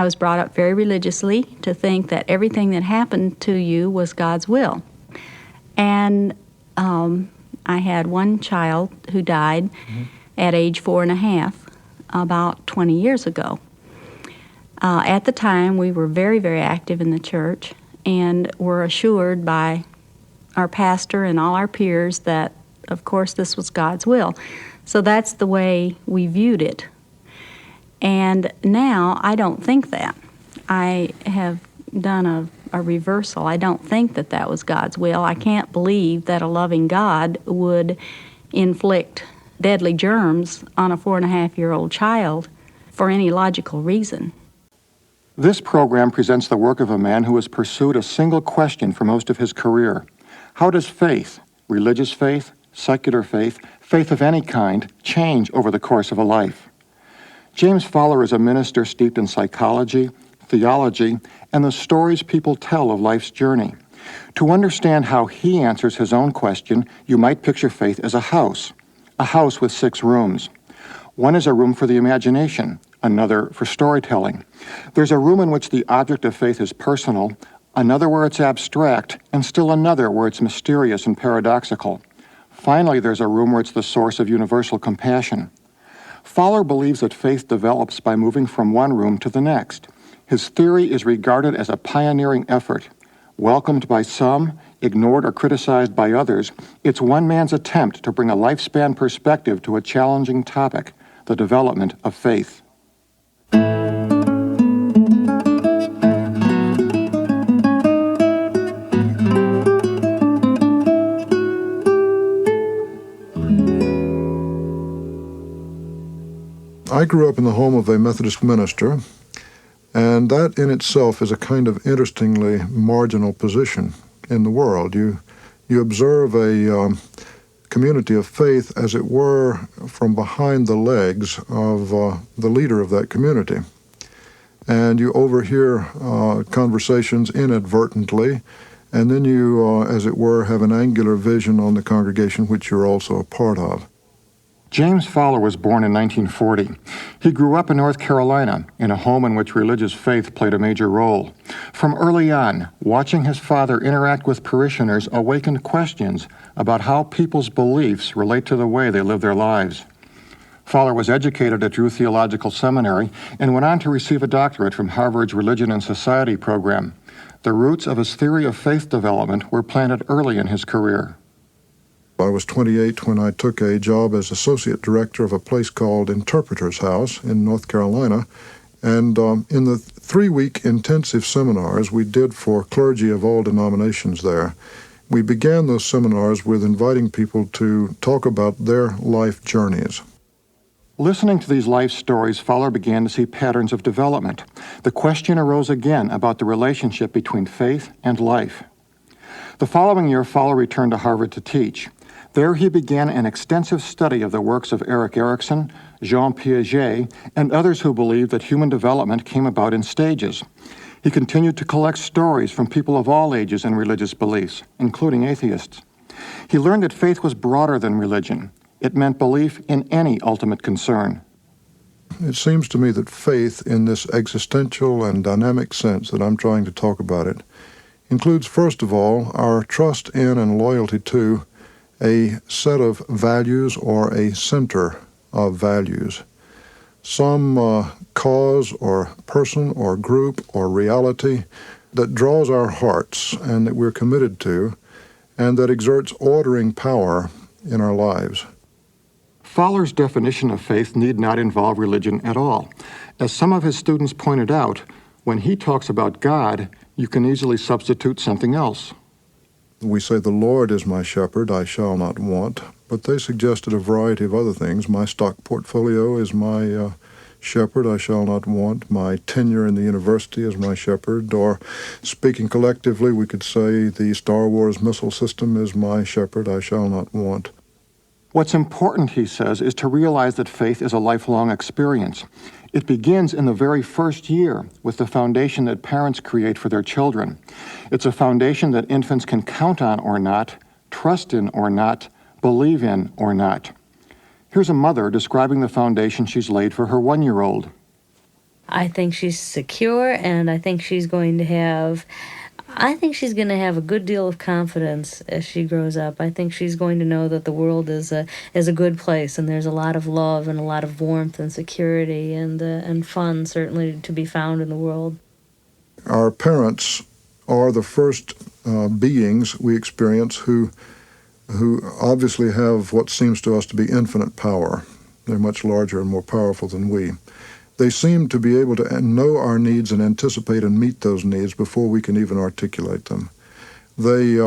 was brought up very religiously to think that everything that happened to you was God's will. And I had one child who died at age 4.5 about 20 years ago. At the time, we were very, very active in the church and were assured by our pastor and all our peers that, of course, this was God's will. So that's the way we viewed it. And now I don't think that. I have done a reversal. I don't think that that was God's will. I can't believe that a loving God would inflict deadly germs on a 4.5-year-old child for any logical reason. This program presents the work of a man who has pursued a single question for most of his career. How does faith, religious faith, secular faith, faith of any kind, change over the course of a life? James Fowler is a minister steeped in psychology, theology, and the stories people tell of life's journey. To understand how he answers his own question, you might picture faith as a house with 6 rooms. One is a room for the imagination, another for storytelling. There's a room in which the object of faith is personal, another where it's abstract, and still another where it's mysterious and paradoxical. Finally, there's a room where it's the source of universal compassion. Fowler believes that faith develops by moving from one room to the next. His theory is regarded as a pioneering effort. Welcomed by some, ignored or criticized by others, it's one man's attempt to bring a lifespan perspective to a challenging topic, the development of faith. I grew up in the home of a Methodist minister, and that in itself is a kind of interestingly marginal position in the world. You observe a community of faith, as it were, from behind the legs of the leader of that community. And you overhear conversations inadvertently, and then you, as it were, have an angular vision on the congregation which you're also a part of. James Fowler was born in 1940. He grew up in North Carolina in a home in which religious faith played a major role. From early on, watching his father interact with parishioners awakened questions about how people's beliefs relate to the way they live their lives. Fowler was educated at Drew Theological Seminary and went on to receive a doctorate from Harvard's Religion and Society program. The roots of his theory of faith development were planted early in his career. I was 28 when I took a job as associate director of a place called Interpreter's House in North Carolina. And in the 3-week intensive seminars we did for clergy of all denominations there, we began those seminars with inviting people to talk about their life journeys. Listening to these life stories, Fowler began to see patterns of development. The question arose again about the relationship between faith and life. The following year, Fowler returned to Harvard to teach. There he began an extensive study of the works of Erik Erikson, Jean Piaget, and others who believed that human development came about in stages. He continued to collect stories from people of all ages and religious beliefs, including atheists. He learned that faith was broader than religion. It meant belief in any ultimate concern. It seems to me that faith, in this existential and dynamic sense that I'm trying to talk about it, includes, first of all, our trust in and loyalty to a set of values or a center of values. Some cause or person or group or reality that draws our hearts and that we're committed to and that exerts ordering power in our lives. Fowler's definition of faith need not involve religion at all. As some of his students pointed out, when he talks about God, you can easily substitute something else. We say, "The Lord is my shepherd, I shall not want," but they suggested a variety of other things. My stock portfolio is my shepherd, I shall not want. My tenure in the university is my shepherd. Or, speaking collectively, we could say the Star Wars missile system is my shepherd, I shall not want. What's important, he says, is to realize that faith is a lifelong experience. It begins in the very first year with the foundation that parents create for their children. It's a foundation that infants can count on or not, trust in or not, believe in or not. Here's a mother describing the foundation she's laid for her 1-year-old. I think she's secure, and I think she's going to have a good deal of confidence as she grows up. I think she's going to know that the world is a good place, and there's a lot of love and a lot of warmth and security and fun certainly to be found in the world. Our parents are the first beings we experience who obviously have what seems to us to be infinite power. They're much larger and more powerful than we. They seem to be able to know our needs and anticipate and meet those needs before we can even articulate them. They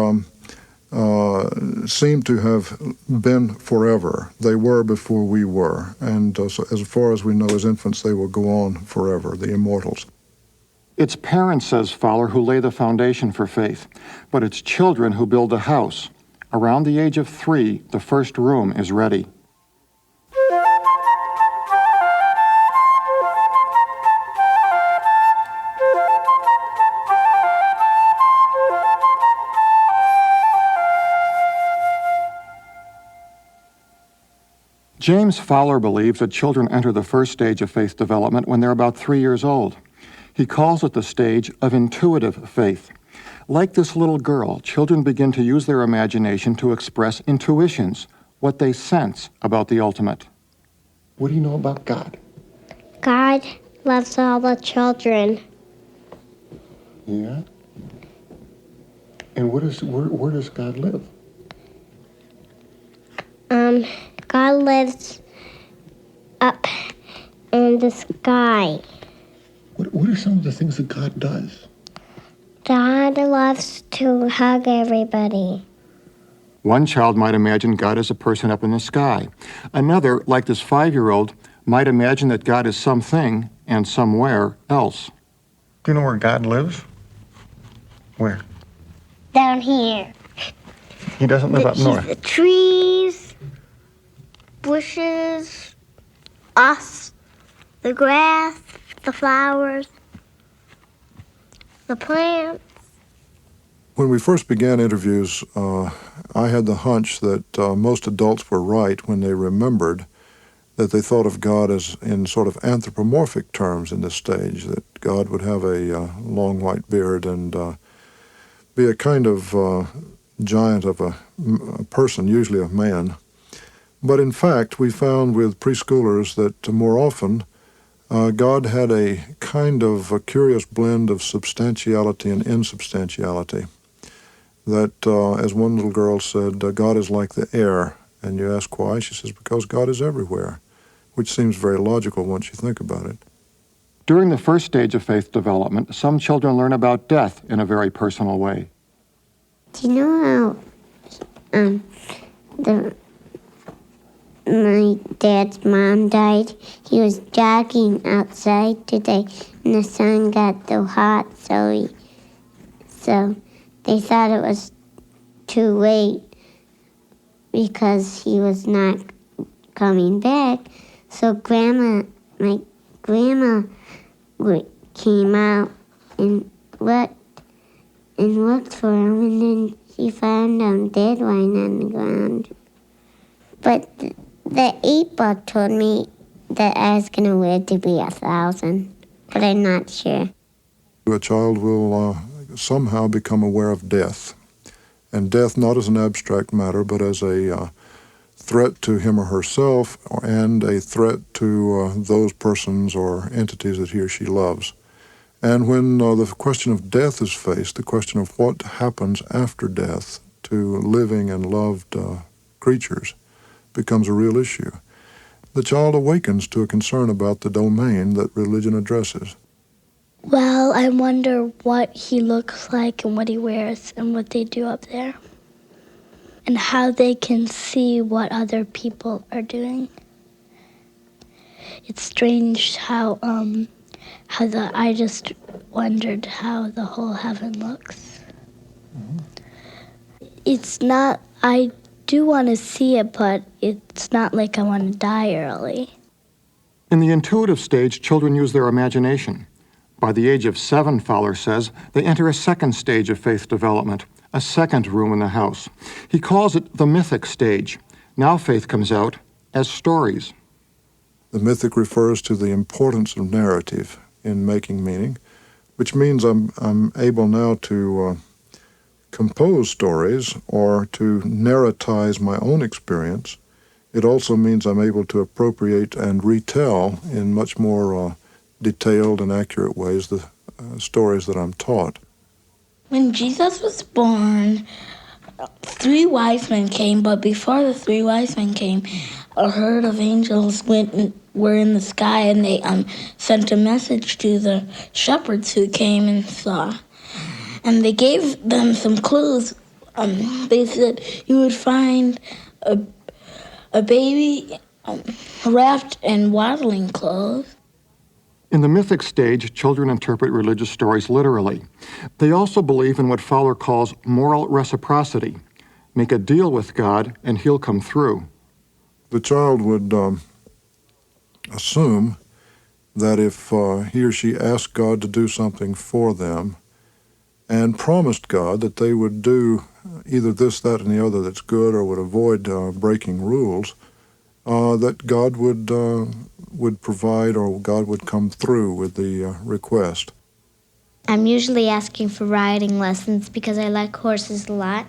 seem to have been forever. They were before we were. And so as far as we know as infants, they will go on forever, the immortals. It's parents, says Fowler, who lay the foundation for faith, but it's children who build the house. Around the age of 3, the first room is ready. James Fowler believes that children enter the first stage of faith development when they're about 3 years old. He calls it the stage of intuitive faith. Like this little girl, children begin to use their imagination to express intuitions, what they sense about the ultimate. What do you know about God? God loves all the children. Yeah? And where does God live? God lives up in the sky. What are some of the things that God does? God loves to hug everybody. One child might imagine God as a person up in the sky. Another, like this 5-year-old, might imagine that God is something and somewhere else. Do you know where God lives? Where? Down here. He doesn't live up north. The trees, bushes, us, the grass, the flowers, the plants. When we first began interviews, I had the hunch that most adults were right when they remembered that they thought of God as in sort of anthropomorphic terms in this stage, that God would have a long white beard and be a kind of giant of a person, usually a man. But in fact, we found with preschoolers that more often God had a kind of a curious blend of substantiality and insubstantiality. That, as one little girl said, God is like the air. And you ask why? She says, because God is everywhere, which seems very logical once you think about it. During the first stage of faith development, some children learn about death in a very personal way. Do you know how my dad's mom died? He was jogging outside today, and the sun got so hot, so they thought it was too late because he was not coming back. So my grandma came out and looked for him, and then she found him dead lying on the ground. But the 8-ball told me that I was going to live to be 1,000, but I'm not sure. A child will somehow become aware of death, and death not as an abstract matter, but as a threat to him or herself, and a threat to those persons or entities that he or she loves. And when the question of death is faced, the question of what happens after death to living and loved creatures becomes a real issue. The child awakens to a concern about the domain that religion addresses. Well, I wonder what he looks like and what he wears and what they do up there, and how they can see what other people are doing. It's strange how I just wondered how the whole heaven looks. It's not, I do want to see it, but it's not like I want to die early. In the intuitive stage, children use their imagination. By the age of 7, Fowler says, they enter a second stage of faith development, a second room in the house. He calls it the mythic stage. Now faith comes out as stories. The mythic refers to the importance of narrative, in making meaning, which means I'm able now to compose stories or to narratize my own experience. It also means I'm able to appropriate and retell in much more detailed and accurate ways the stories that I'm taught. When Jesus was born, 3 wise men came, but before the 3 wise men came, a herd of angels were in the sky, and they sent a message to the shepherds who came and saw. And they gave them some clues. They said you would find a baby wrapped in swaddling clothes. In the mythic stage, children interpret religious stories literally. They also believe in what Fowler calls moral reciprocity. Make a deal with God, and he'll come through. The child would assume that if he or she asked God to do something for them and promised God that they would do either this, that, and the other that's good, or would avoid breaking rules, that God would provide, or God would come through with the request. I'm usually asking for riding lessons because I like horses a lot.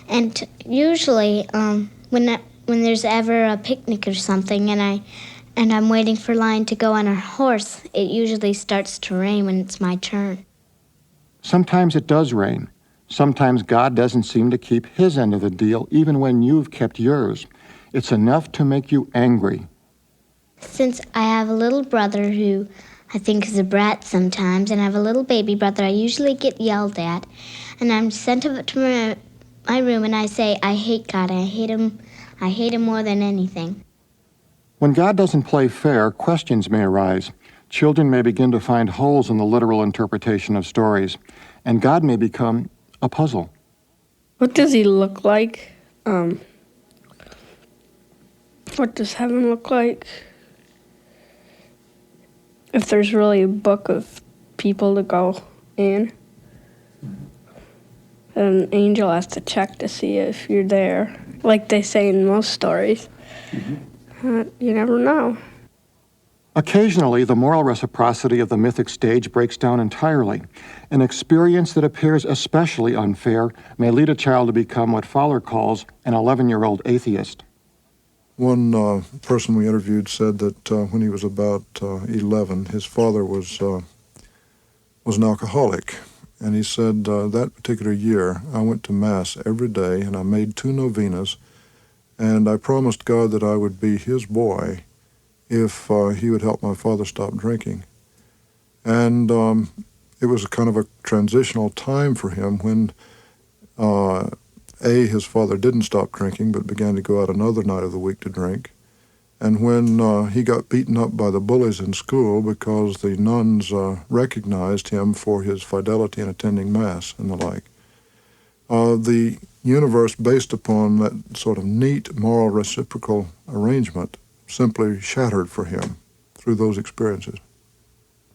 And usually, when there's ever a picnic or something, and I'm waiting for Lion to go on her horse, it usually starts to rain when it's my turn. Sometimes it does rain. Sometimes God doesn't seem to keep his end of the deal, even when you've kept yours. It's enough to make you angry. Since I have a little brother who I think is a brat sometimes, and I have a little baby brother, I usually get yelled at, and I'm sent to my room, and I say, I hate God. I hate him more than anything. When God doesn't play fair, questions may arise. Children may begin to find holes in the literal interpretation of stories, and God may become a puzzle. What does he look like? What does heaven look like? If there's really a book of people to go in, an angel has to check to see if you're there, like they say in most stories. You never know. Occasionally, the moral reciprocity of the mythic stage breaks down entirely. An experience that appears especially unfair may lead a child to become what Fowler calls an 11-year-old atheist. One person we interviewed said that when he was about 11, his father was an alcoholic. And he said that particular year, I went to Mass every day, and I made 2 novenas, and I promised God that I would be his boy if he would help my father stop drinking. And it was a kind of a transitional time for him when his father didn't stop drinking, but began to go out another night of the week to drink. And when he got beaten up by the bullies in school because the nuns recognized him for his fidelity in attending Mass and the like. The universe based upon that sort of neat moral reciprocal arrangement simply shattered for him through those experiences.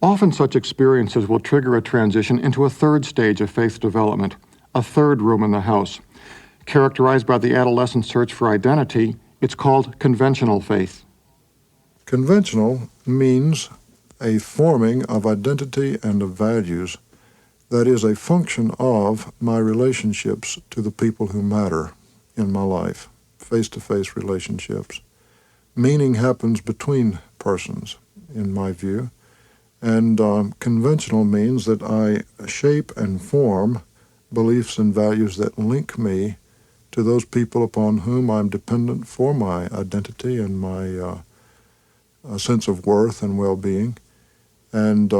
Often such experiences will trigger a transition into a third stage of faith development, a third room in the house. Characterized by the adolescent search for identity, it's called conventional faith. Conventional means a forming of identity and of values that is a function of my relationships to the people who matter in my life, face-to-face relationships. Meaning happens between persons, in my view, and conventional means that I shape and form beliefs and values that link me to those people upon whom I'm dependent for my identity and my sense of worth and well-being. And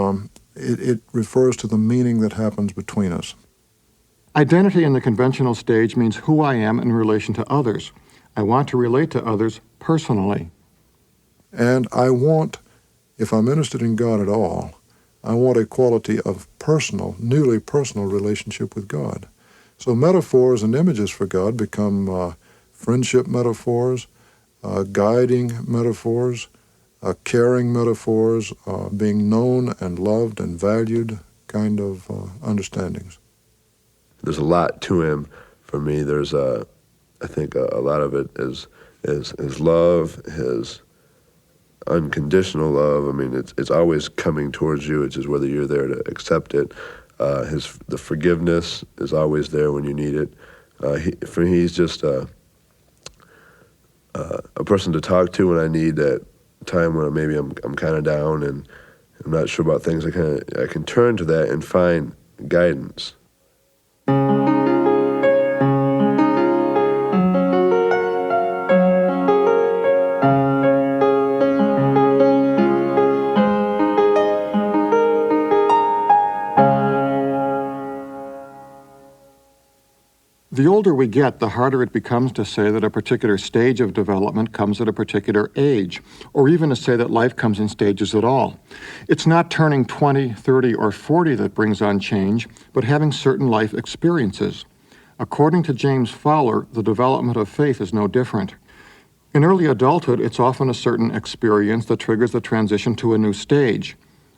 it refers to the meaning that happens between us. Identity in the conventional stage means who I am in relation to others. I want to relate to others personally. And I want, if I'm interested in God at all, I want a quality of personal, newly personal relationship with God. So metaphors and images for God become friendship metaphors, guiding metaphors, caring metaphors, being known and loved and valued kind of understandings. There's a lot to him for me. There's I think a lot of it is his love, his unconditional love. I mean, it's always coming towards you. It's just whether you're there to accept it. The forgiveness is always there when you need it. He's just a person to talk to when I need that time when maybe I'm kind of down and I'm not sure about things. I can turn to that and find guidance. The older we get, the harder it becomes to say that a particular stage of development comes at a particular age, or even to say that life comes in stages at all. It's not turning 20, 30, or 40 that brings on change, but having certain life experiences. According to James Fowler, the development of faith is no different. In early adulthood, it's often a certain experience that triggers the transition to a new stage,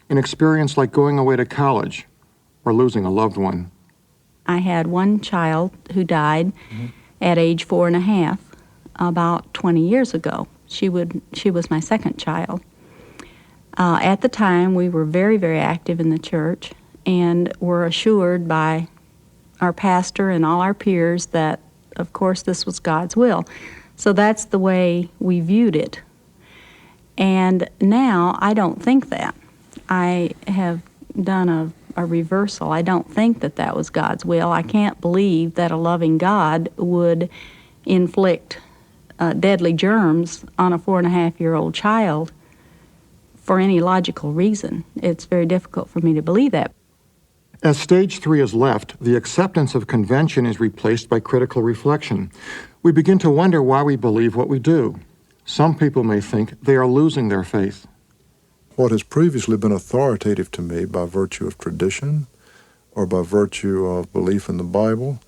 an experience like going away to college or losing a loved one. I had one child who died at age 4.5 about 20 years ago. She was my second child. At the time, we were very, very active in the church and were assured by our pastor and all our peers that, of course, this was God's will. So that's the way we viewed it. And now I don't think that. I have done a reversal. I don't think that that was God's will. I can't believe that a loving God would inflict deadly germs on a 4.5-year-old child for any logical reason. It's very difficult for me to believe that. As stage 3 is left, the acceptance of convention is replaced by critical reflection. We begin to wonder why we believe what we do. Some people may think they are losing their faith. What has previously been authoritative to me by virtue of tradition or by virtue of belief in the Bible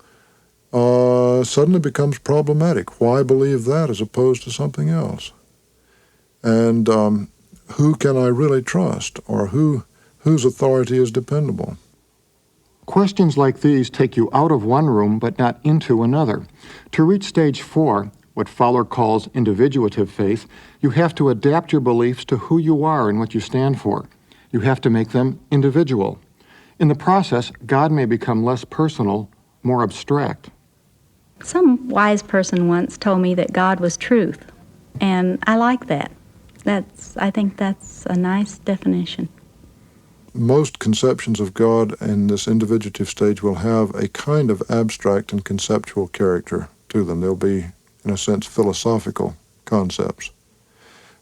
suddenly becomes problematic. Why believe that as opposed to something else? And who can I really trust, or whose authority is dependable? Questions like these take you out of one room but not into another. To reach stage 4, what Fowler calls individuative faith, you have to adapt your beliefs to who you are and what you stand for. You have to make them individual. In the process, God may become less personal, more abstract. Some wise person once told me that God was truth, and I like that. I think that's a nice definition. Most conceptions of God in this individuative stage will have a kind of abstract and conceptual character to them. They'll be, in a sense, philosophical concepts.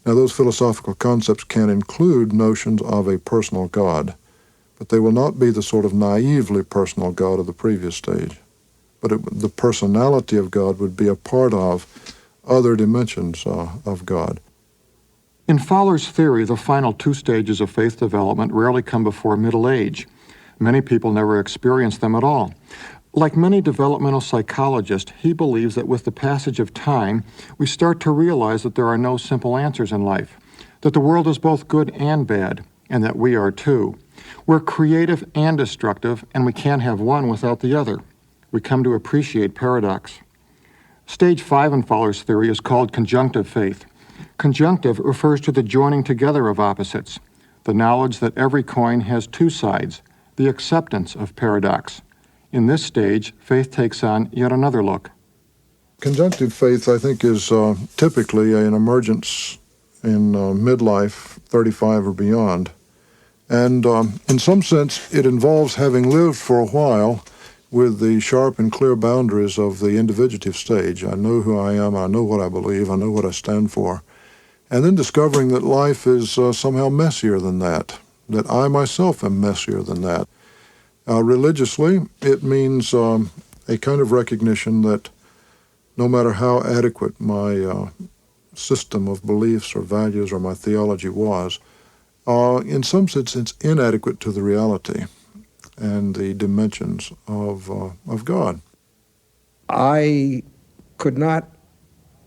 Now, those philosophical concepts can include notions of a personal God, but they will not be the sort of naively personal God of the previous stage. But the personality of God would be a part of other dimensions of God. In Fowler's theory, the final 2 stages of faith development rarely come before middle age. Many people never experience them at all. Like many developmental psychologists, he believes that with the passage of time, we start to realize that there are no simple answers in life, that the world is both good and bad, and that we are too. We're creative and destructive, and we can't have one without the other. We come to appreciate paradox. Stage 5 in Fowler's theory is called conjunctive faith. Conjunctive refers to the joining together of opposites, the knowledge that every coin has 2 sides, the acceptance of paradox. In this stage, faith takes on yet another look. Conjunctive faith, I think, is typically an emergence in midlife, 35 or beyond. And in some sense, it involves having lived for a while with the sharp and clear boundaries of the individuative stage. I know who I am, I know what I believe, I know what I stand for. And then discovering that life is somehow messier than that I myself am messier than that. Religiously, it means a kind of recognition that no matter how adequate my system of beliefs or values or my theology was, in some sense it's inadequate to the reality and the dimensions of God. I could not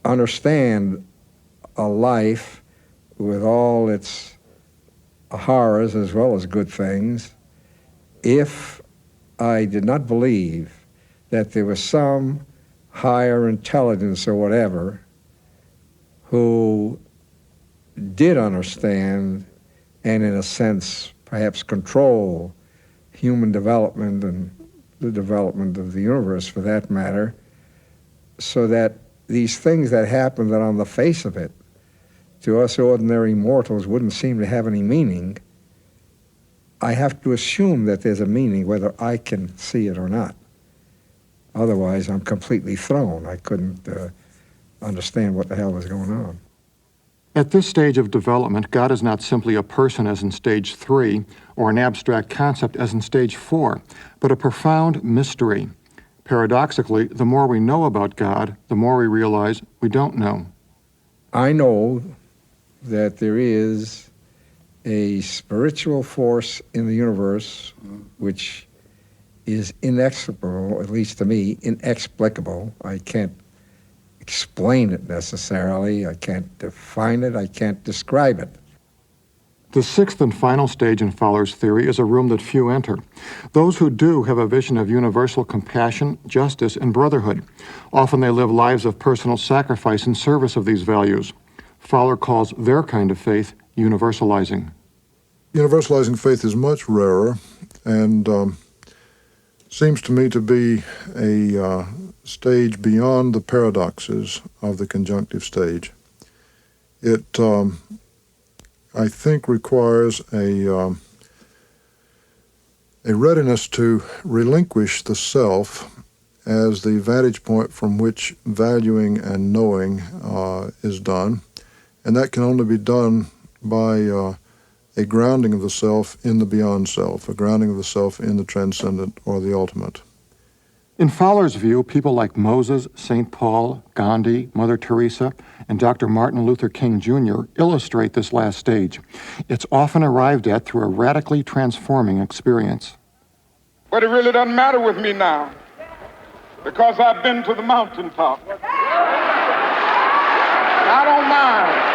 understand a life with all its horrors as well as good things if I did not believe that there was some higher intelligence or whatever who did understand and, in a sense, perhaps control human development and the development of the universe, for that matter, so that these things that happen that on the face of it, to us ordinary mortals, wouldn't seem to have any meaning, I have to assume that there's a meaning, whether I can see it or not. Otherwise, I'm completely thrown. I couldn't understand what the hell was going on. At this stage of development, God is not simply a person as in stage 3 or an abstract concept as in stage 4, but a profound mystery. Paradoxically, the more we know about God, the more we realize we don't know. I know that there is a spiritual force in the universe which is inexplicable, at least to me, inexplicable. I can't explain it necessarily. I can't define it. I can't describe it. The sixth and final stage in Fowler's theory is a room that few enter. Those who do have a vision of universal compassion, justice, and brotherhood. Often they live lives of personal sacrifice in service of these values. Fowler calls their kind of faith universalizing. Universalizing faith is much rarer and seems to me to be a stage beyond the paradoxes of the conjunctive stage. It, I think, requires a readiness to relinquish the self as the vantage point from which valuing and knowing is done, and that can only be done by a grounding of the self in the beyond self, a grounding of the self in the transcendent or the ultimate. In Fowler's view, people like Moses, St. Paul, Gandhi, Mother Teresa, and Dr. Martin Luther King Jr. illustrate this last stage. It's often arrived at through a radically transforming experience. But it really doesn't matter with me now, because I've been to the mountaintop. I don't mind.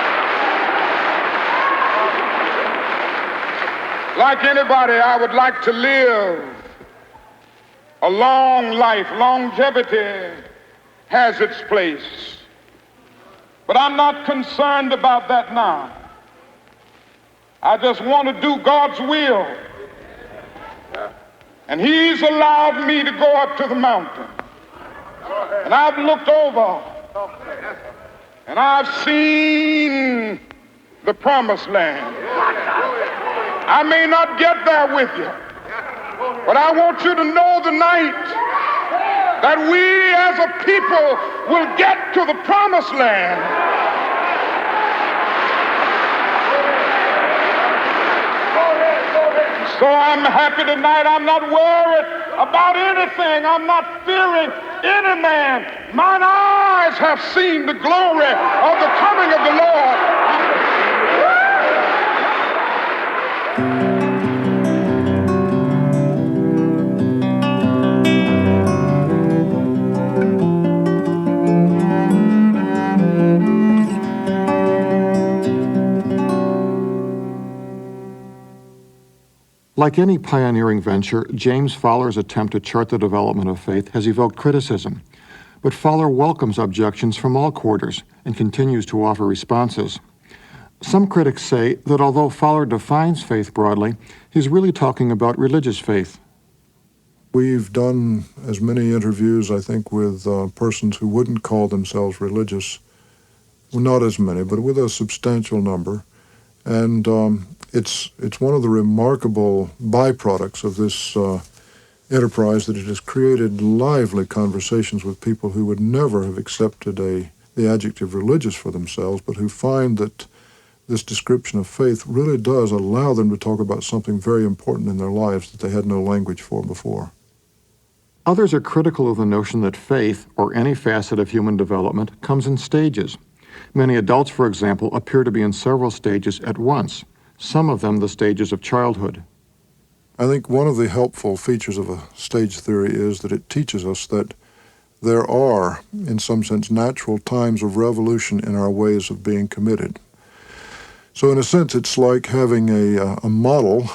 Like anybody, I would like to live a long life. Longevity has its place. But I'm not concerned about that now. I just want to do God's will. And He's allowed me to go up to the mountain. And I've looked over and I've seen the promised land. I may not get there with you, but I want you to know tonight that we as a people will get to the promised land. So I'm happy tonight. I'm not worried about anything. I'm not fearing any man. Mine eyes have seen the glory of the coming of the Lord. Like any pioneering venture, James Fowler's attempt to chart the development of faith has evoked criticism. But Fowler welcomes objections from all quarters and continues to offer responses. Some critics say that although Fowler defines faith broadly, he's really talking about religious faith. We've done as many interviews, I think, with persons who wouldn't call themselves religious. Well, not as many, but with a substantial number. And it's one of the remarkable byproducts of this enterprise that it has created lively conversations with people who would never have accepted the adjective religious for themselves, but who find that this description of faith really does allow them to talk about something very important in their lives that they had no language for before. Others are critical of the notion that faith, or any facet of human development, comes in stages. Many adults, for example, appear to be in several stages at once, some of them the stages of childhood. I think one of the helpful features of a stage theory is that it teaches us that there are, in some sense, natural times of revolution in our ways of being committed. So in a sense, it's like having a model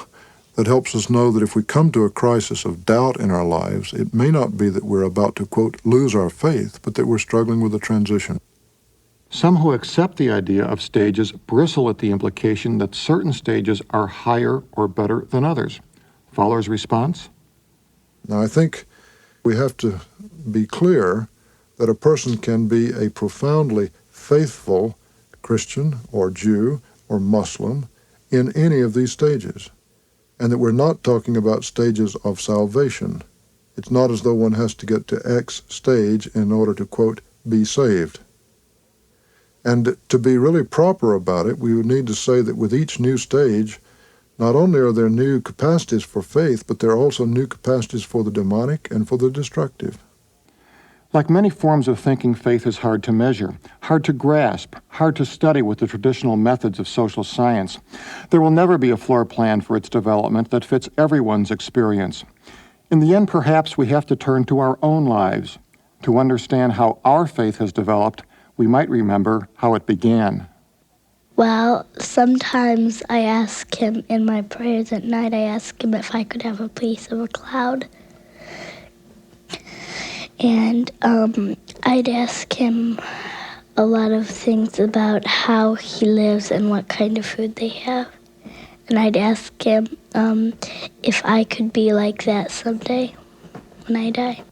that helps us know that if we come to a crisis of doubt in our lives, it may not be that we're about to, quote, lose our faith, but that we're struggling with a transition. Some who accept the idea of stages bristle at the implication that certain stages are higher or better than others. Fowler's response? Now, I think we have to be clear that a person can be a profoundly faithful Christian or Jew or Muslim in any of these stages, and that we're not talking about stages of salvation. It's not as though one has to get to X stage in order to, quote, be saved. And to be really proper about it, we would need to say that with each new stage, not only are there new capacities for faith, but there are also new capacities for the demonic and for the destructive. Like many forms of thinking, faith is hard to measure, hard to grasp, hard to study with the traditional methods of social science. There will never be a floor plan for its development that fits everyone's experience. In the end, perhaps we have to turn to our own lives. To understand how our faith has developed, we might remember how it began. Well, sometimes I ask him in my prayers at night, I ask him if I could have a piece of a cloud. And I'd ask him a lot of things about how he lives and what kind of food they have. And I'd ask him if I could be like that someday when I die.